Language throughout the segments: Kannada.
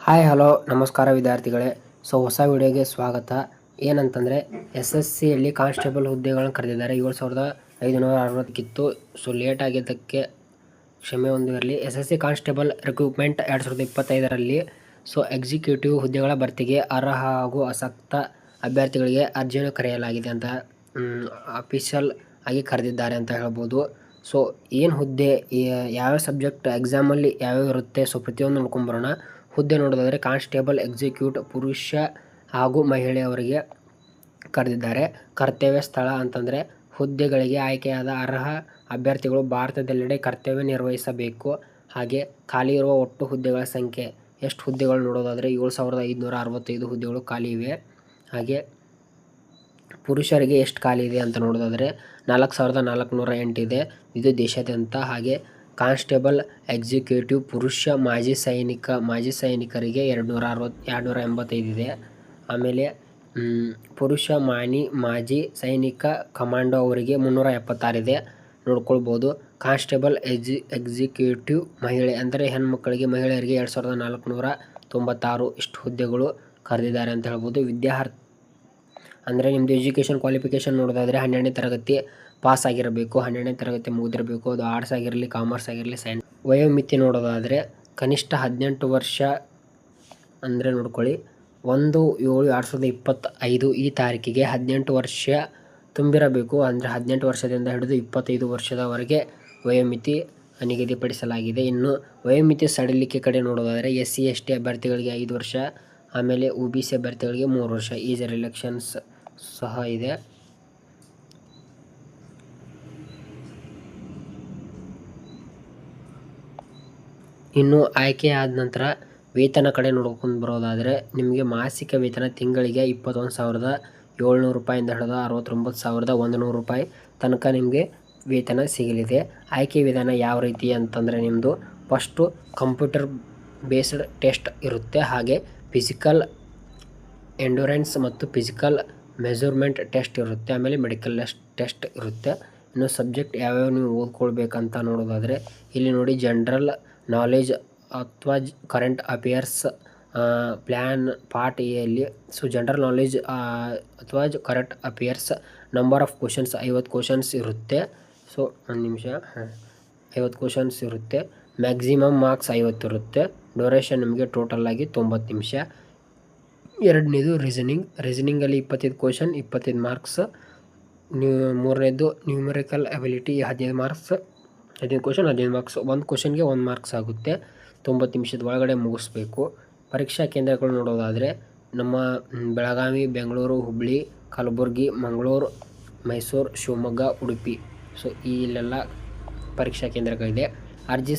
ಹಾಯ್ ಹಲೋ ನಮಸ್ಕಾರ ವಿದ್ಯಾರ್ಥಿಗಳೇ. ಹೊಸ ವಿಡಿಯೋಗೆ ಸ್ವಾಗತ. ಏನಂತಂದರೆ SSCಯಲ್ಲಿ ಕಾನ್ಸ್ಟೇಬಲ್ ಹುದ್ದೆಗಳನ್ನು ಕರೆದಿದ್ದಾರೆ. 7560 ಲೇಟ್ ಆಗಿದ್ದಕ್ಕೆ ಕ್ಷಮೆ ಇರಲಿ. SSC ಕಾನ್ಸ್ಟೇಬಲ್ ರಿಕ್ರೂಟ್ಮೆಂಟ್ 2025ರಲ್ಲಿ ಎಕ್ಸಿಕ್ಯೂಟಿವ್ ಹುದ್ದೆಗಳ ಭರ್ತಿಗೆ ಅರ್ಹ ಹಾಗೂ ಆಸಕ್ತ ಅಭ್ಯರ್ಥಿಗಳಿಗೆ ಅರ್ಜಿಯನ್ನು ಕರೆಯಲಾಗಿದೆ ಅಂತ ಅಫಿಷಿಯಲ್ ಆಗಿ ಕರೆದಿದ್ದಾರೆ ಅಂತ ಹೇಳ್ಬೋದು. ಏನು ಹುದ್ದೆ, ಯಾವ ಸಬ್ಜೆಕ್ಟ್ ಎಕ್ಸಾಮಲ್ಲಿ ಯಾವ್ಯಾವ ಇರುತ್ತೆ, ಪ್ರತಿಯೊಂದು ನೋಡ್ಕೊಂಬರೋಣ. ಹುದ್ದೆ ನೋಡೋದಾದರೆ ಕಾನ್ಸ್ಟೇಬಲ್ ಎಕ್ಸಿಕ್ಯೂಟಿವ್ ಪುರುಷ ಹಾಗೂ ಮಹಿಳೆಯವರಿಗೆ ಕರೆದಿದ್ದಾರೆ. ಕರ್ತವ್ಯ ಸ್ಥಳ ಅಂತಂದರೆ ಹುದ್ದೆಗಳಿಗೆ ಆಯ್ಕೆಯಾದ ಅರ್ಹ ಅಭ್ಯರ್ಥಿಗಳು ಭಾರತದೆಲ್ಲೆಡೆ ಕರ್ತವ್ಯ ನಿರ್ವಹಿಸಬೇಕು. ಹಾಗೆ ಖಾಲಿ ಇರುವ ಒಟ್ಟು ಹುದ್ದೆಗಳ ಸಂಖ್ಯೆ ಎಷ್ಟು ಹುದ್ದೆಗಳು ನೋಡೋದಾದರೆ 7565 ಹುದ್ದೆಗಳು ಖಾಲಿ ಇವೆ. ಹಾಗೆ ಪುರುಷರಿಗೆ ಎಷ್ಟು ಖಾಲಿ ಇದೆ ಅಂತ ನೋಡೋದಾದರೆ 4408 ಇದೆ. ಇದು ದೇಶಾದ್ಯಂತ. ಹಾಗೆ ಕಾನ್ಸ್ಟೇಬಲ್ ಎಕ್ಸಿಕ್ಯೂಟಿವ್ ಪುರುಷ ಮಾಜಿ ಸೈನಿಕರಿಗೆ 285 ಇದೆ. ಆಮೇಲೆ ಪುರುಷ ಮಾಜಿ ಸೈನಿಕ ಕಮಾಂಡೋ ಅವರಿಗೆ 376 ಇದೆ, ನೋಡ್ಕೊಳ್ಬೋದು. ಕಾನ್ಸ್ಟೇಬಲ್ ಎಕ್ಸಿಕ್ಯೂಟಿವ್ ಮಹಿಳೆ ಅಂದರೆ ಹೆಣ್ಮಕ್ಕಳಿಗೆ, ಮಹಿಳೆಯರಿಗೆ 2496 ಇಷ್ಟು ಹುದ್ದೆಗಳು ಕರೆದಿದ್ದಾರೆ ಅಂತ ಹೇಳ್ಬೋದು. ವಿದ್ಯಾರ್ಥಿ ಅಂದರೆ ನಿಮ್ಮದು ಎಜುಕೇಷನ್ ಕ್ವಾಲಿಫಿಕೇಷನ್ ನೋಡೋದಾದರೆ 12ನೇ ತರಗತಿ ಪಾಸ್ ಆಗಿರಬೇಕು, 12ನೇ ತರಗತಿ ಮುಗಿದಿರಬೇಕು. ಅದು ಆರ್ಟ್ಸ್ ಆಗಿರಲಿ, ಕಾಮರ್ಸ್ ಆಗಿರಲಿ, ಸೈನ್ಸ್. ವಯೋಮಿತಿ ನೋಡೋದಾದರೆ ಕನಿಷ್ಠ 18 ವರ್ಷ ಅಂದರೆ ನೋಡ್ಕೊಳ್ಳಿ, 1/7/2025 ಈ ತಾರೀಕಿಗೆ 18 ವರ್ಷ ತುಂಬಿರಬೇಕು. ಅಂದರೆ 18 ವರ್ಷದಿಂದ ಹಿಡಿದು 25 ವರ್ಷದವರೆಗೆ ವಯೋಮಿತಿ ನಿಗದಿಪಡಿಸಲಾಗಿದೆ. ಇನ್ನು ವಯೋಮಿತಿ ಸಡಿಲಿಕೆ ಕಡೆ ನೋಡೋದಾದರೆ SC ST ಅಭ್ಯರ್ಥಿಗಳಿಗೆ 5 ವರ್ಷ, ಆಮೇಲೆ OBC ಅಭ್ಯರ್ಥಿಗಳಿಗೆ 3 ವರ್ಷ. ಏಜ್ ರಿಲ್ಯಾಕ್ಸೇಷನ್ಸ್ ಸಹ ಇದೆ. ಇನ್ನು ಆಯ್ಕೆ ಆದ ನಂತರ ವೇತನ ಕಡೆ ನೋಡ್ಕೊಂಡು ಬರೋದಾದರೆ ನಿಮಗೆ ಮಾಸಿಕ ವೇತನ ತಿಂಗಳಿಗೆ 21,700 ರೂಪಾಯಿಂದ ಹಿಡಿದು 69,100 ರೂಪಾಯಿ ತನಕ ನಿಮಗೆ ವೇತನ ಸಿಗಲಿದೆ. ಆಯ್ಕೆ ವಿಧಾನ ಯಾವ ರೀತಿ ಅಂತಂದರೆ ನಿಮ್ಮದು ಫಸ್ಟು ಕಂಪ್ಯೂಟರ್ ಬೇಸ್ಡ್ ಟೆಸ್ಟ್ ಇರುತ್ತೆ. ಹಾಗೆ ಫಿಸಿಕಲ್ ಎಂಡ್ಯೂರೆನ್ಸ್ ಮತ್ತು ಫಿಸಿಕಲ್ ಮೆಜರ್ಮೆಂಟ್ ಟೆಸ್ಟ್ ಇರುತ್ತೆ. ಆಮೇಲೆ ಮೆಡಿಕಲ್ ಟೆಸ್ಟ್ ಇರುತ್ತೆ. ಇನ್ನು ಸಬ್ಜೆಕ್ಟ್ ಯಾವ್ಯಾವ ನೀವು ಓದ್ಕೊಳ್ಬೇಕಂತ ನೋಡೋದಾದರೆ ಇಲ್ಲಿ ನೋಡಿ, ಜನರಲ್ ನಾಲೆಜ್ ಅಥವಾ ಕರೆಂಟ್ ಅಫೇರ್ಸ್ ಪ್ಲ್ಯಾನ್ ಪಾರ್ಟ್ ಎಯಲ್ಲಿ ಜನರಲ್ ನಾಲೆಜ್ ಅಥವಾ current affairs number of questions 50 questions ಇರುತ್ತೆ. ಒಂದು ನಿಮಿಷ, 50 ಕ್ವಶನ್ಸ್ ಇರುತ್ತೆ. ಮ್ಯಾಕ್ಸಿಮಮ್ ಮಾರ್ಕ್ಸ್ 50 ಇರುತ್ತೆ. ಡ್ಯೂರೇಷನ್ ನಿಮಗೆ ಟೋಟಲ್ ಆಗಿ 90 ನಿಮಿಷ. ಎರಡನೇದು ರೀಸನಿಂಗಲ್ಲಿ 25 ಕ್ವಶನ್, 25 ಮಾರ್ಕ್ಸ್. ಮೂರನೇದು numerical ability 15 marks, 15 question 15 marks. ಒಂದು ಕ್ವಶನ್ಗೆ 1 ಮಾರ್ಕ್ಸ್ ಆಗುತ್ತೆ. 90 ನಿಮಿಷದ ಒಳಗಡೆ ಮುಗಿಸ್ಬೇಕು. ಪರೀಕ್ಷಾ ಕೇಂದ್ರಗಳು ನೋಡೋದಾದರೆ ನಮ್ಮ ಬೆಳಗಾವಿ, ಬೆಂಗಳೂರು, ಹುಬ್ಬಳ್ಳಿ, ಕಲಬುರಗಿ, ಮಂಗಳೂರು, ಮೈಸೂರು, ಶಿವಮೊಗ್ಗ, ಉಡುಪಿ. ಇಲ್ಲೆಲ್ಲ ಪರೀಕ್ಷಾ ಕೇಂದ್ರಗಳಿದೆ. ಅರ್ಜಿ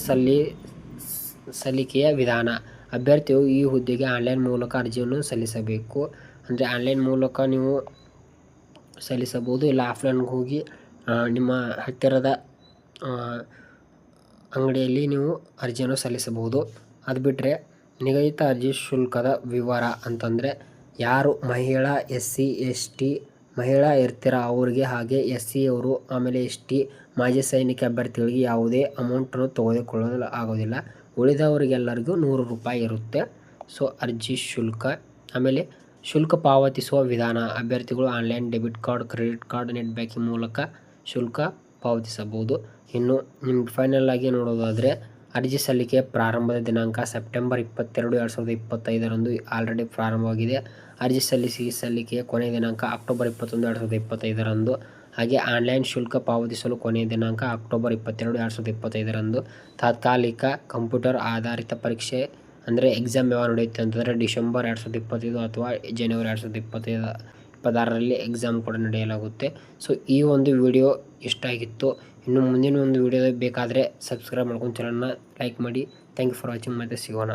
ಸಲ್ಲಿಕೆಯ ವಿಧಾನ: ಅಭ್ಯರ್ಥಿಯು ಈ ಹುದ್ದೆಗೆ ಆನ್ಲೈನ್ ಮೂಲಕ ಅರ್ಜಿಯನ್ನು ಸಲ್ಲಿಸಬೇಕು. ಅಂದರೆ ಆನ್ಲೈನ್ ಮೂಲಕ ನೀವು ಸಲ್ಲಿಸಬಹುದು, ಇಲ್ಲ ಆಫ್ಲೈನ್ಗೆ ಹೋಗಿ ನಿಮ್ಮ ಹತ್ತಿರದ ಅಂಗಡಿಯಲ್ಲಿ ನೀವು ಅರ್ಜಿಯನ್ನು ಸಲ್ಲಿಸಬಹುದು. ಅದು ಬಿಟ್ಟರೆ ನಿಗದಿತ ಅರ್ಜಿ ಶುಲ್ಕದ ವಿವರ ಅಂತಂದರೆ ಯಾರು ಮಹಿಳಾ SC ST ಮಹಿಳಾ ಇರ್ತೀರ ಅವರಿಗೆ, ಹಾಗೆ SC ಅವರು, ಆಮೇಲೆ ST ಮಾಜಿ ಸೈನಿಕ ಅಭ್ಯರ್ಥಿಗಳಿಗೆ ಯಾವುದೇ ಅಮೌಂಟನ್ನು ತೆಗೆದುಕೊಳ್ಳಲು ಆಗೋದಿಲ್ಲ. ಉಳಿದವರಿಗೆಲ್ಲರಿಗೂ 100 ರೂಪಾಯಿ ಇರುತ್ತೆ. ಅರ್ಜಿ ಶುಲ್ಕ. ಆಮೇಲೆ ಶುಲ್ಕ ಪಾವತಿಸುವ ವಿಧಾನ: ಅಭ್ಯರ್ಥಿಗಳು online debit card, credit card, net banking ಮೂಲಕ ಶುಲ್ಕ ಪಾವತಿಸಬಹುದು. ಇನ್ನು ನಿಮ್ಗೆ ಫೈನಲ್ ಆಗಿ ನೋಡೋದಾದರೆ ಅರ್ಜಿ ಸಲ್ಲಿಕೆಯ ಪ್ರಾರಂಭದ ದಿನಾಂಕ ಸೆಪ್ಟೆಂಬರ್ 22, 2025ರಂದು ಆಲ್ರೆಡಿ ಪ್ರಾರಂಭವಾಗಿದೆ. ಅರ್ಜಿ ಸಲ್ಲಿಕೆಯ ಕೊನೆಯ ದಿನಾಂಕ ಅಕ್ಟೋಬರ್ 21, 2025ರಂದು. ಹಾಗೆ ಆನ್ಲೈನ್ ಶುಲ್ಕ ಪಾವತಿಸಲು ಕೊನೆಯ ದಿನಾಂಕ ಅಕ್ಟೋಬರ್ 22, 2025ರಂದು. ತಾತ್ಕಾಲಿಕ ಕಂಪ್ಯೂಟರ್ ಆಧಾರಿತ ಪರೀಕ್ಷೆ ಅಂದರೆ ಎಕ್ಸಾಮ್ ಯಾವಾಗ ನಡೆಯುತ್ತೆ ಅಂತಂದರೆ ಡಿಸೆಂಬರ್ 2025 ಅಥವಾ ಜನವರಿ 2026ರಲ್ಲಿ ಎಕ್ಸಾಮ್ ಕೂಡ ನಡೆಯಲಾಗುತ್ತೆ. ಈ ಒಂದು ವಿಡಿಯೋ ಇಷ್ಟ ಆಗಿತ್ತು. ಇನ್ನು ಮುಂದಿನ ಒಂದು ವಿಡಿಯೋ ಬೇಕಾದರೆ ಸಬ್ಸ್ಕ್ರೈಬ್ ಮಾಡ್ಕೊಂಡು ಚಾನಲ್ನ ಲೈಕ್ ಮಾಡಿ. Thank you for watching. ಮತ್ತೆ ಸಿಗೋಣ.